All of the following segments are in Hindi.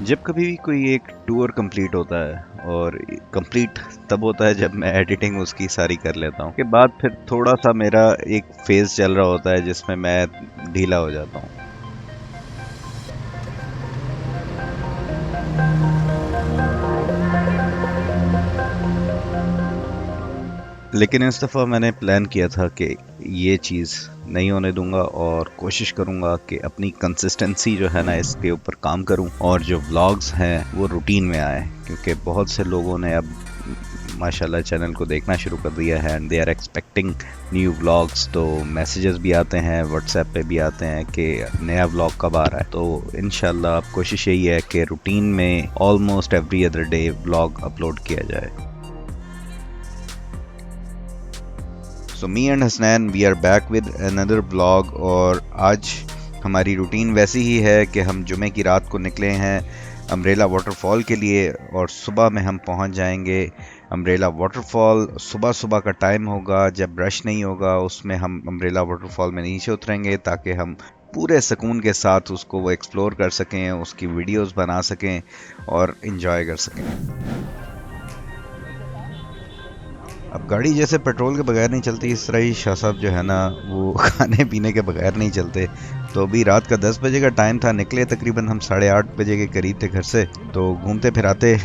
जब कभी भी कोई एक टूर कंप्लीट होता है और कंप्लीट तब होता है जब मैं एडिटिंग उसकी सारी कर लेता हूँ, के बाद फिर थोड़ा सा मेरा एक फेज चल रहा होता है जिसमें मैं ढीला हो जाता हूँ। लेकिन इस दफ़ा मैंने प्लान किया था कि ये चीज़ नहीं होने दूंगा और कोशिश करूंगा कि अपनी कंसिस्टेंसी जो है ना इसके ऊपर काम करूं और जो व्लॉग्स हैं वो रूटीन में आए, क्योंकि बहुत से लोगों ने अब माशाल्लाह चैनल को देखना शुरू कर दिया है and they are expecting new vlogs. तो मैसेजेस भी आते हैं, व्हाट्सएप पे भी आते हैं कि नया व्लॉग कब आ रहा है। तो इंशाल्लाह अब कोशिश यही है कि रूटीन में almost every other day vlog upload किया जाए। So me and Hasnain we are back with another vlog. और आज हमारी रूटीन वैसी ही है कि हम जुमे की रात को निकले हैं अम्ब्रेला वाटरफॉल के लिए और सुबह में हम पहुंच जाएंगे अम्ब्रेला वाटरफॉल। सुबह सुबह का टाइम होगा जब रश नहीं होगा, उसमें हम अम्ब्रेला वाटरफॉल में नीचे उतरेंगे ताकि हम पूरे सुकून के साथ उसको वो एक्सप्लोर कर सकें, उसकी वीडियोस बना सकें और इन्जॉय कर सकें। अब गाड़ी जैसे पेट्रोल के बगैर नहीं चलती, इस तरह ही शाह साहब जो है ना वो खाने पीने के बगैर नहीं चलते। तो अभी रात का 10 बजे का टाइम था, निकले तकरीबन हम 8:30 बजे के करीब थे घर से। तो घूमते फिराते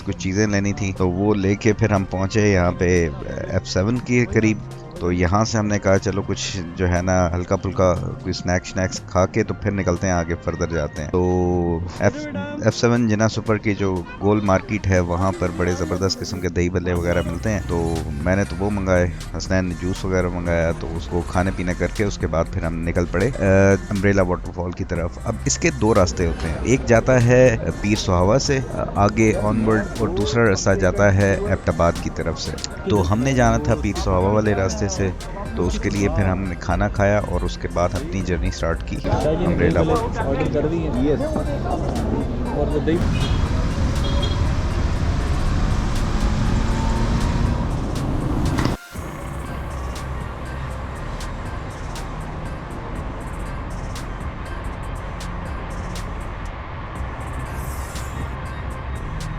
कुछ चीज़ें लेनी थी तो वो लेके फिर हम पहुंचे यहाँ पे F7 के करीब। तो यहाँ से हमने कहा चलो कुछ जो है ना हल्का फुल्का कोई स्नैक्स खा के तो फिर निकलते हैं, आगे फर्दर जाते हैं। तो F7 जिना सुपर की जो गोल मार्केट है वहाँ पर बड़े ज़बरदस्त किस्म के दही बल्ले वगैरह मिलते हैं। तो मैंने तो वो मंगाए, हसनैन ने जूस वगैरह मंगाया, तो उसको खाने पीने करके उसके बाद फिर हम निकल पड़े अम्ब्रेला वाटरफॉल की तरफ। अब इसके दो रास्ते होते हैं, एक जाता है पीर सुहावा से आगे ऑनवर्ड और दूसरा रास्ता जाता है एबटाबाद की तरफ से। तो हमने जाना था पीर सुहावा वाले रास्ते से, तो उसके लिए फिर हमने खाना खाया और उसके बाद अपनी जर्नी स्टार्ट की अम्ब्रेला वाटरफॉल की।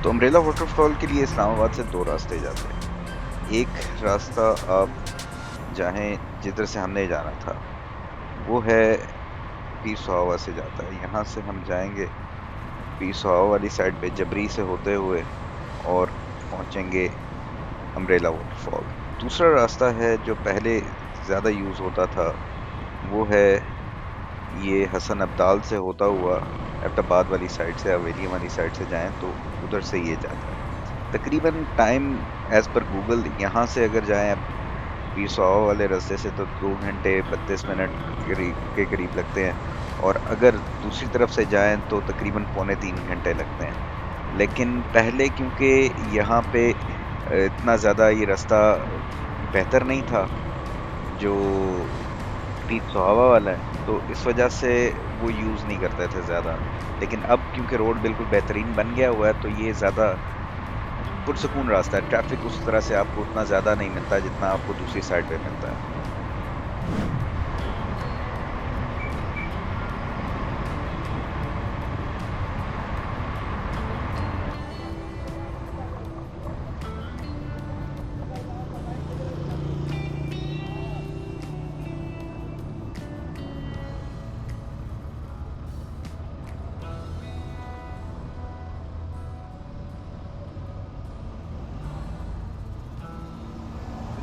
तो अम्ब्रेला वाटरफॉल के लिए इस्लामाबाद से दो रास्ते जाते हैं। एक रास्ता आप चाहें जिधर से हमने जाना था वो है पीर सुहावा से जाता है। यहाँ से हम जाएंगे पीर सुहावा वाली साइड पे जबरी से होते हुए और पहुँचेंगे अम्ब्रेला वाटरफॉल। दूसरा रास्ता है जो पहले ज़्यादा यूज़ होता था, वो है ये हसन अब्दाल से होता हुआ एबटाबाद वाली साइड से, हवेलियाँ वाली साइड से जाएं तो उधर से ये जाता है। तकरीबन टाइम एज़ पर गूगल यहाँ से अगर जाएं पीर सुहावा वाले रास्ते से तो 2 घंटे 32 मिनट के करीब लगते हैं, और अगर दूसरी तरफ से जाएं तो तकरीबन पौने 3 घंटे लगते हैं। लेकिन पहले क्योंकि यहाँ पे इतना ज़्यादा ये रास्ता बेहतर नहीं था जो पीर सुहावा वाला है, तो इस वजह से वो यूज़ नहीं करते थे ज़्यादा। लेकिन अब क्योंकि रोड बिल्कुल बेहतरीन बन गया हुआ है तो ये ज़्यादा पुरसकून रास्ता है। ट्रैफिक उस तरह से आपको उतना ज़्यादा नहीं मिलता जितना आपको दूसरी साइड पे मिलता है।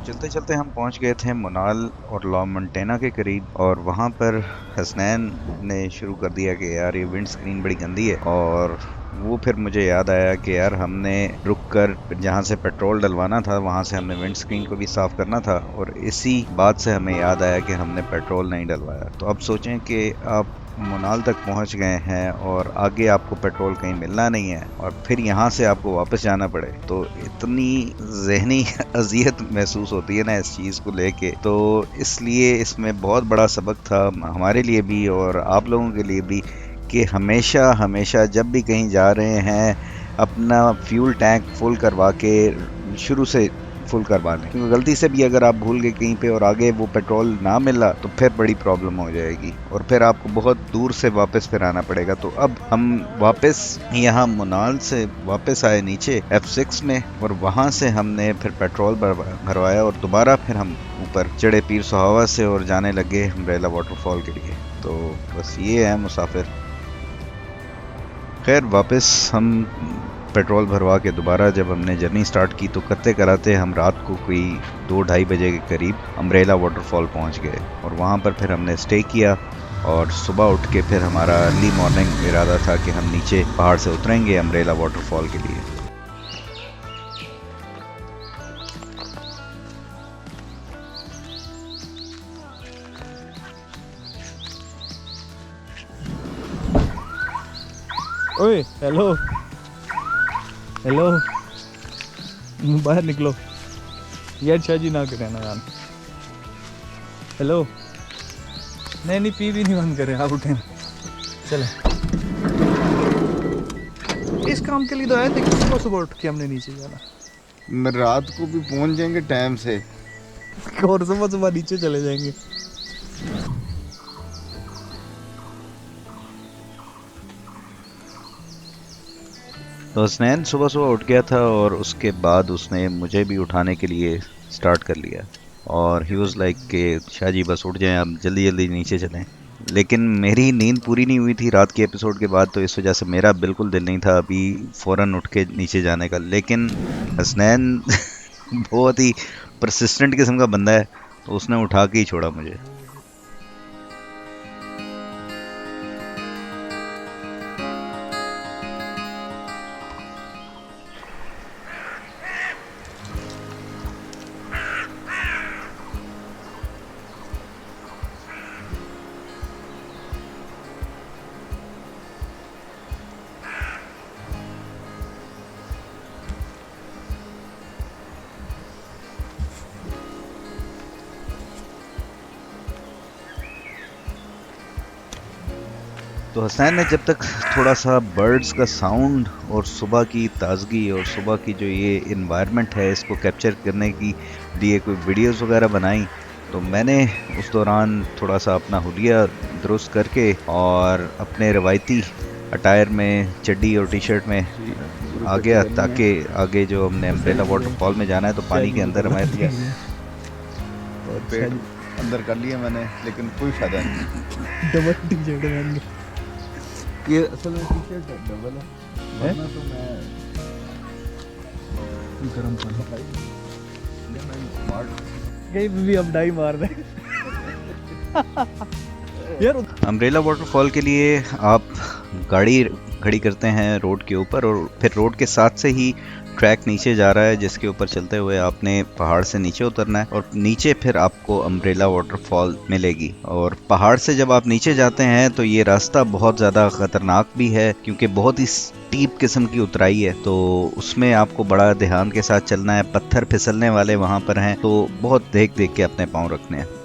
चलते चलते हम पहुंच गए थे मुनाल और लॉ मंटेना के करीब, और वहां पर हसनैन ने शुरू कर दिया कि यार ये विंड स्क्रीन बड़ी गंदी है। और वो फिर मुझे याद आया कि यार हमने रुक कर जहाँ से पेट्रोल डलवाना था वहाँ से हमने विंड स्क्रीन को भी साफ़ करना था, और इसी बात से हमें याद आया कि हमने पेट्रोल नहीं डलवाया। तो अब सोचें कि आप मुनाल तक पहुंच गए हैं और आगे आपको पेट्रोल कहीं मिलना नहीं है और फिर यहाँ से आपको वापस जाना पड़े, तो इतनी जहनी अजियत महसूस होती है ना इस चीज़ को लेके। तो इसलिए इसमें बहुत बड़ा सबक था हमारे लिए भी और आप लोगों के लिए भी कि हमेशा हमेशा जब भी कहीं जा रहे हैं अपना फ्यूल टैंक फुल करवा के शुरू से फुल करवा लें, क्योंकि गलती से भी अगर आप भूल गए कहीं पे और आगे वो पेट्रोल ना मिला तो फिर बड़ी प्रॉब्लम हो जाएगी और फिर आपको बहुत दूर से वापस फिर आना पड़ेगा। तो अब हम वापस यहाँ मुनाल से वापस आए नीचे F6 में और वहाँ से हमने फिर पेट्रोल भरवाया और दोबारा फिर हम ऊपर चढ़े पीर सुहावा से और जाने लगे अम्ब्रेला वाटरफॉल के लिए। तो बस ये है मुसाफिर। खैर वापस हम पेट्रोल भरवा के दोबारा जब हमने जर्नी स्टार्ट की तो करते कराते हम रात को कोई 2-2:30 बजे के करीब अम्ब्रेला वाटरफॉल पहुंच गए और वहां पर फिर हमने स्टे किया और सुबह उठ के फिर हमारा अर्ली मॉर्निंग इरादा था कि हम नीचे पहाड़ से उतरेंगे अम्ब्रेला वाटरफॉल के लिए। ओए हेलो हेलो, बाहर निकलो यार, शाजी ना करें ना यार। हेलो, नहीं पी भी नहीं बंद करें, आप उठे चले। इस काम के लिए तो आए थे कि सुबह सुबह उठ के हमने नीचे जाना। रात को भी पहुंच जाएंगे टाइम से और सुबह सुबह नीचे चले जाएंगे। तो हसनैन सुबह सुबह उठ गया था और उसके बाद उसने मुझे भी उठाने के लिए स्टार्ट कर लिया और ही वाज लाइक कि शाहजी बस उठ जाएं, अब जल्दी जल्दी नीचे चलें। लेकिन मेरी नींद पूरी नहीं हुई थी रात के एपिसोड के बाद, तो इस वजह से मेरा बिल्कुल दिल नहीं था अभी फ़ौरन उठ के नीचे जाने का। लेकिन हसनैन बहुत ही परसिस्टेंट किस्म का बंदा है, तो उसने उठा के ही छोड़ा मुझे। तो हसनैन ने जब तक थोड़ा सा बर्ड्स का साउंड और सुबह की ताजगी और सुबह की जो ये इन्वायरमेंट है इसको कैप्चर करने की लिए कोई वीडियोस वगैरह बनाई, तो मैंने उस दौरान थोड़ा सा अपना हुलिया दुरुस्त करके और अपने रवायती अटायर में चड्डी और टी शर्ट में आ गया, ताकि आगे जो हमने अम्ब्रेला वाटरफॉल में जाना है तो पानी के अंदर हमारे दिया और पेट अंदर कर लिया मैंने, लेकिन कोई फायदा नहीं। डबल टी शर्ट पहन के, ये असल में टी शर्ट डबल है, वरना तो मैं गरम पानी स्मार्ट कहीं भी अब डाई मार दे यार। अम्ब्रेला वाटरफॉल के लिए आप गाड़ी खड़ी करते हैं रोड के ऊपर और फिर रोड के साथ से ही ट्रैक नीचे जा रहा है जिसके ऊपर चलते हुए आपने पहाड़ से नीचे उतरना है और नीचे फिर आपको अम्ब्रेला वाटरफॉल मिलेगी। और पहाड़ से जब आप नीचे जाते हैं तो ये रास्ता बहुत ज़्यादा ख़तरनाक भी है क्योंकि बहुत ही स्टीप किस्म की उतराई है, तो उसमें आपको बड़ा ध्यान के साथ चलना है। पत्थर फिसलने वाले वहाँ पर हैं, तो बहुत देख देख के अपने पाँव रखने हैं।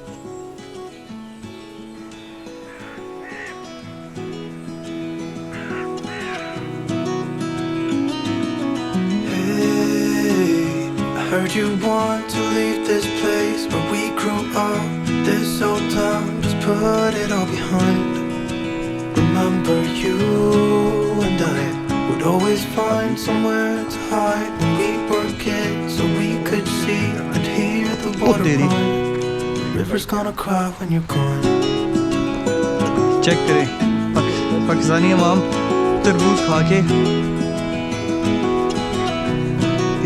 Heard you want to leave this place where we grew up. This old town, just put it all behind. Remember you and I would always find somewhere to hide when we were kids, so we could see and hear the water run. The river's gonna cry when you're gone. Check करें पाकिस्तानी अवाम तरबूज खा के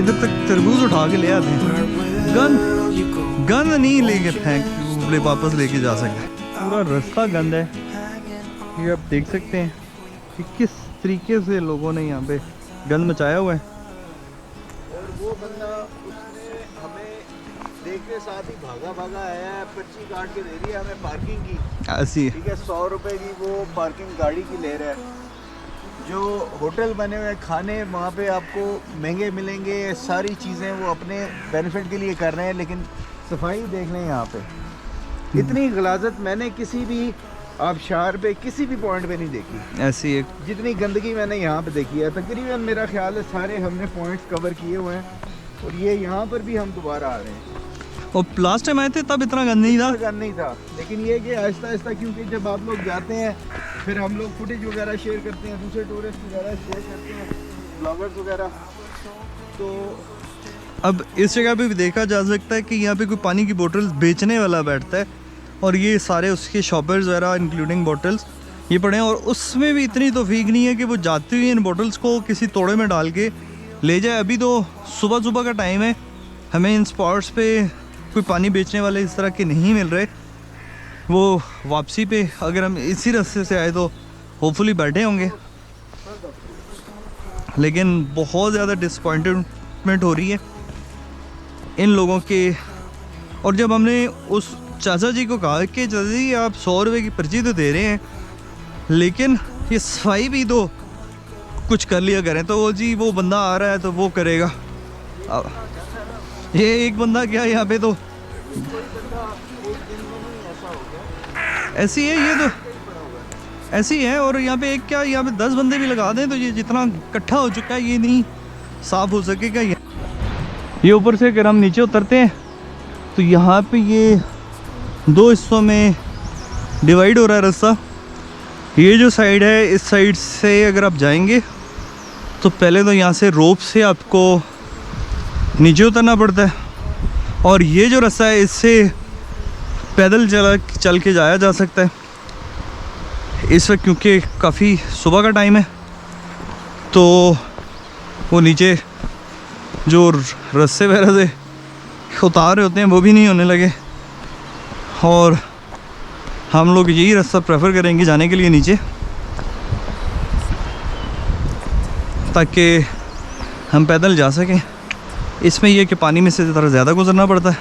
इधर तक तरबूज उठा के ले आते हैं, गंद नहीं लेके फेंक वापस लेके जा सकते। पूरा रास्ता गंद है, ये आप देख सकते हैं कि किस तरीके से लोगों ने यहाँ पे गंद मचाया हुआ है। और वो बंदा उसने हमें देखने साथ ही भागा भागा आया है, पर्ची काट के दे रही है हमें पार्किंग की, ऐसी ठीक है, 100 रुपए की वो पार्किंग गाड़ी की ले रहा है। जो होटल बने हुए खाने वहाँ पे आपको महंगे मिलेंगे, सारी चीज़ें वो अपने बेनिफिट के लिए कर रहे हैं, लेकिन सफाई देख लें यहाँ पे, इतनी गलाजत मैंने किसी भी आबशार पे किसी भी पॉइंट पे नहीं देखी। ऐसी एक जितनी गंदगी मैंने यहाँ पे देखी है, तकरीबन मेरा ख्याल है सारे हमने पॉइंट्स कवर किए हुए हैं, और ये यहाँ पर भी हम दोबारा आ रहे हैं। और लास्ट टाइम आए थे तब इतना गंद नहीं था। गंद नहीं था, लेकिन ये कि आहिस्ता आहिस्ता, क्योंकि जब आप लोग जाते हैं फिर हम लोग फुटेज वगैरह शेयर करते हैं, दूसरे टूरिस्ट वगैरह शेयर करते हैं, ब्लॉगर्स वगैरह। तो अब इस जगह पे भी देखा जा सकता है कि यहाँ पे कोई पानी की बोतल बेचने वाला बैठता है और ये सारे उसके शॉपर्स वगैरह इंक्लूडिंग बॉटल्स ये पड़े हैं। और उसमें भी इतनी तौफीक नहीं है कि वो जाते हुए इन बॉटल्स को किसी तोड़े में डाल के ले जाए। अभी तो सुबह सुबह का टाइम है, हमें इन स्पॉट्स पे कोई पानी बेचने वाले इस तरह के नहीं मिल रहे। वो वापसी पे अगर हम इसी रास्ते से आए तो होपफुली बैठे होंगे, लेकिन बहुत ज़्यादा डिसअपॉइंटमेंट हो रही है इन लोगों के। और जब हमने उस चाचा जी को कहा कि चाचा जी आप 100 रुपये की पर्ची तो दे रहे हैं, लेकिन ये सफाई भी तो कुछ कर लिया करें, तो वो जी वो बंदा आ रहा है तो वो करेगा। अब ये एक बंदा क्या यहाँ पे तो ऐसी है, ये तो ऐसी है। और यहाँ पे एक क्या, यहाँ पे 10 बंदे भी लगा दें तो ये जितना इकट्ठा हो चुका है ये नहीं साफ हो सकेगा। ये ऊपर से अगर हम नीचे उतरते हैं तो यहाँ पे ये 2 हिस्सों में डिवाइड हो रहा है रास्ता। ये जो साइड है, इस साइड से अगर आप जाएंगे तो पहले तो यहाँ से रोप से आपको नीचे उतरना पड़ता है, और ये जो रास्ता है इससे पैदल चल के जाया जा सकता है। इस वक्त क्योंकि काफ़ी सुबह का टाइम है तो वो नीचे जो रास्ते वगैरह से उतार होते हैं वो भी नहीं होने लगे, और हम लोग यही रास्ता प्रेफर करेंगे जाने के लिए नीचे, ताकि हम पैदल जा सकें। इसमें यह कि पानी में से ज़रा ज़्यादा गुजरना पड़ता है,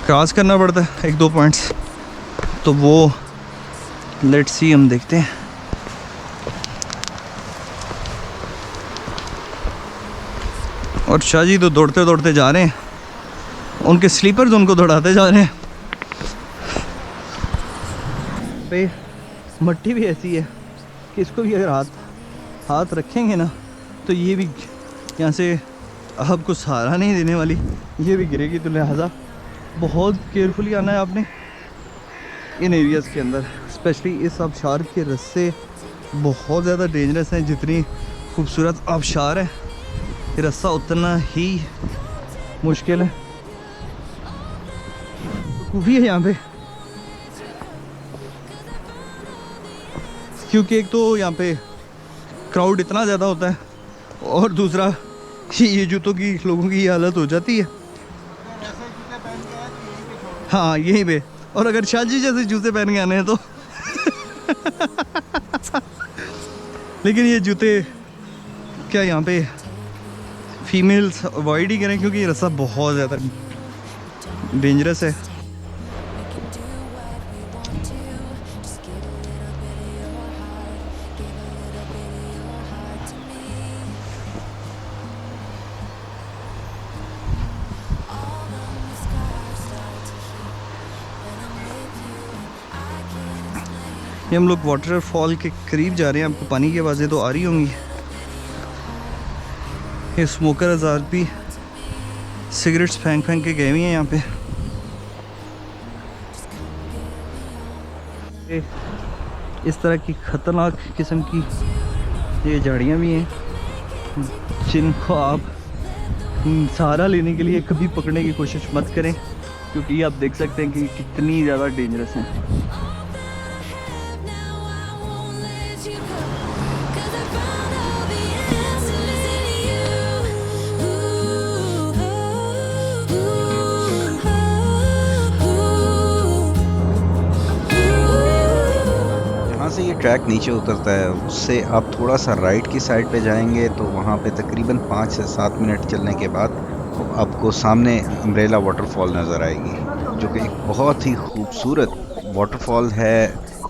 क्रॉस करना पड़ता है 1-2 पॉइंट्स, तो वो लेट्स सी हम देखते हैं। और शाह जी तो दौड़ते दौड़ते जा रहे हैं, उनके स्लीपर्स उनको दौड़ाते जा रहे हैं। पे मट्टी भी ऐसी है कि इसको भी अगर हाथ रखेंगे ना तो ये भी यहाँ से आपको सहारा नहीं देने वाली, ये भी गिरेगी। तो लिहाजा बहुत केयरफुली आना है आपने इन एरियाज़ के अंदर, स्पेशली इस आबशार के रास्ते बहुत ज़्यादा डेंजरस हैं। जितनी खूबसूरत आबशार है ये रास्ता उतना ही मुश्किल है। भी है यहाँ पे, क्योंकि एक तो यहाँ पे क्राउड इतना ज़्यादा होता है, और दूसरा ये जूतों की लोगों की हालत हो जाती है। हाँ यहीं पे, और अगर शाह जी जैसे जूते पहन के आने हैं तो लेकिन ये जूते क्या यहाँ पे फीमेल्स अवॉइड ही करें, क्योंकि ये रास्ता बहुत ज़्यादा डेंजरस है। ये हम लोग वाटरफॉल के करीब जा रहे हैं, आपको पानी की आवाज़ें तो आ रही होंगी। ये स्मोकर आज़ाद भी सिगरेट्स फेंक के गए हुए हैं यहाँ पे। इस तरह की ख़तरनाक किस्म की ये झाड़ियाँ भी हैं जिनको आप सहारा लेने के लिए कभी पकड़ने की कोशिश मत करें, क्योंकि ये आप देख सकते हैं कि कितनी ज़्यादा डेंजरस हैं। से ये ट्रैक नीचे उतरता है, उससे आप थोड़ा सा राइट की साइड पे जाएंगे तो वहाँ पे तकरीबन 5 से 7 मिनट चलने के बाद आपको सामने अम्ब्रेला वाटरफॉल नज़र आएगी, जो कि एक बहुत ही खूबसूरत वाटरफॉल है।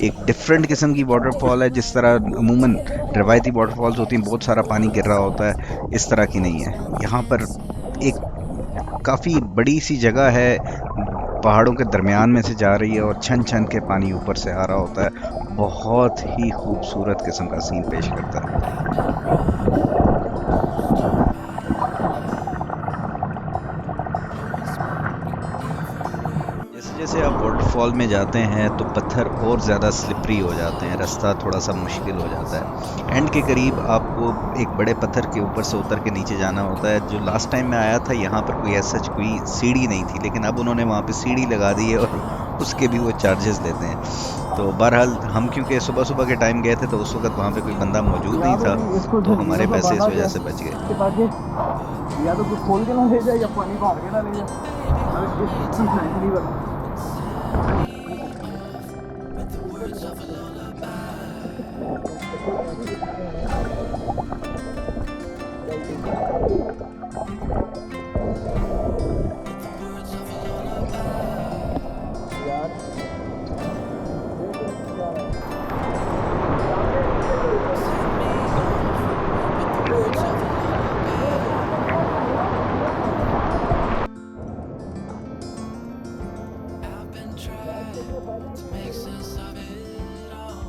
एक डिफरेंट किस्म की वाटरफॉल है। जिस तरह अमूमन रवायती वाटरफॉल्स होती हैं, बहुत सारा पानी गिर रहा होता है, इस तरह की नहीं है। यहाँ पर एक काफ़ी बड़ी सी जगह है, पहाड़ों के दरमियान में से जा रही है और छन छन के पानी ऊपर से आ रहा होता है। बहुत ही खूबसूरत किस्म का सीन पेश करता है। वाटरफॉल में जाते हैं तो पत्थर और ज़्यादा स्लिपरी हो जाते हैं, रास्ता थोड़ा सा मुश्किल हो जाता है। एंड के करीब आपको एक बड़े पत्थर के ऊपर से उतर के नीचे जाना होता है। जो लास्ट टाइम मैं आया था यहाँ पर कोई ऐसा कोई सीढ़ी नहीं थी, लेकिन अब उन्होंने वहाँ पे सीढ़ी लगा दी है और उसके भी वो चार्जेस लेते हैं। तो बहरहाल हम क्योंकि सुबह सुबह के टाइम गए थे तो उस वक्त वहाँ पे कोई बंदा मौजूद नहीं था, तो हमारे पैसे इस वजह से बच गए। या तो कुछ खोल के ना ले जाए या पानी बाहर के ना ले जाए।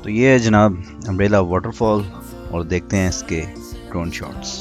तो ये है जनाब अम्ब्रेला वाटरफॉल, और देखते हैं इसके ड्रोन शॉट्स।